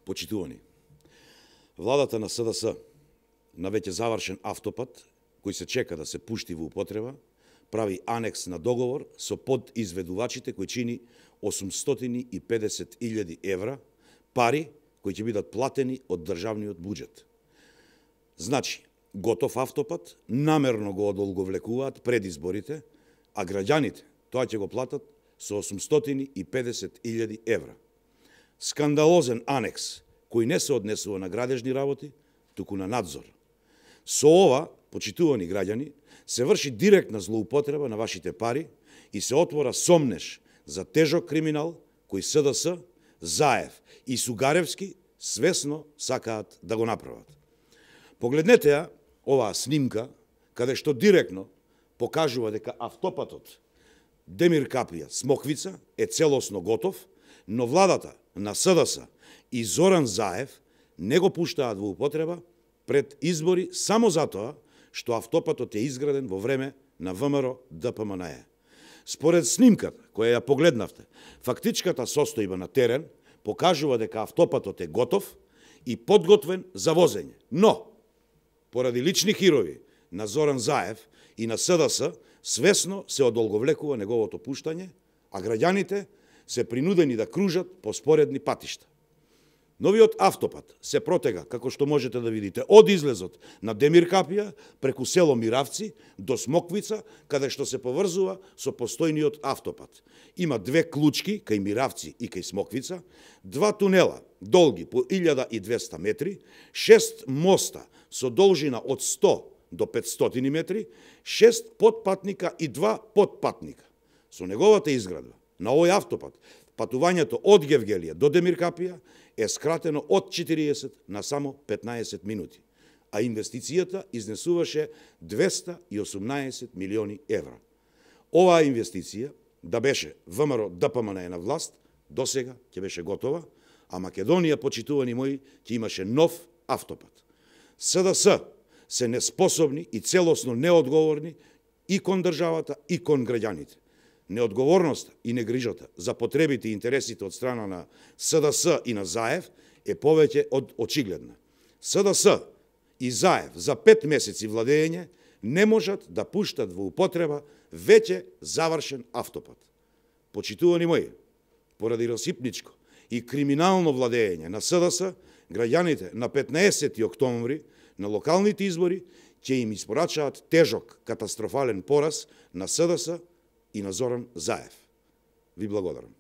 Почитувани, владата на СДС на веќе завршен автопат, кој се чека да се пушти во употреба, прави анекс на договор со подизведувачите кој чини 850.000 евра, пари кои ќе бидат платени од државниот буџет. Значи, готов автопат, намерно го одолговлекуваат пред изборите, а граѓаните тоа ќе го платат со 850.000 евра. Скандалозен анекс кој не се однесува на градежни работи, туку на надзор. Со ова, почитувани граѓани, се врши директна злоупотреба на вашите пари и се отвора сомнеш за тежок криминал кој СДС, Заев и Сугаревски свесно сакаат да го направат. Погледнете ја оваа снимка, каде што директно покажува дека автопатот Демир Капија Смоквица е целосно готов, но владата на СДС и Зоран Заев не го пуштаат во употреба пред избори само затоа што автопатот е изграден во време на ВМРО ДПМНЕ. Според снимката која ја погледнавте, фактичката состојба на терен покажува дека автопатот е готов и подготвен за возење. Но, поради лични хирови на Зоран Заев и на СДС, свесно се одолговлекува неговото пуштање, а граѓаните се принудени да кружат по споредни патишта. Новиот автопат се протега, како што можете да видите, од излезот на Демир Капија преку село Миравци до Смоквица, каде што се поврзува со постојниот автопат. Има две клучки кај Миравци и кај Смоквица, два тунела долги по 1200 метри, 6 моста со должина од 100 до 500 метри, 6 подпатника и 2 подпатника. Со неговата изградба на овој автопат, патувањето од Гевгелија до Демир Капија е скратено од 40 на само 15 минути, а инвестицијата изнесуваше 218 милиони евра. Оваа инвестиција, да беше ВМРО ДПМНЕ на власт, досега ќе беше готова, а Македонија, почитувани мои, ќе имаше нов автопат. СДС се неспособни и целосно неодговорни и кон државата, и кон граѓаните. Неодговорноста и негрижата за потребите и интересите од страна на СДС и на Заев е повеќе од очигледна. СДС и Заев за 5 месеци владење не можат да пуштат во употреба веќе завршен автопат. Почитувани мои, поради расипничко и криминално владење на СДС, граѓаните на 15 октомври на локалните избори ќе им испорачаат тежок катастрофален пораз на СДС и на Зоран Заев. Ви благодарам.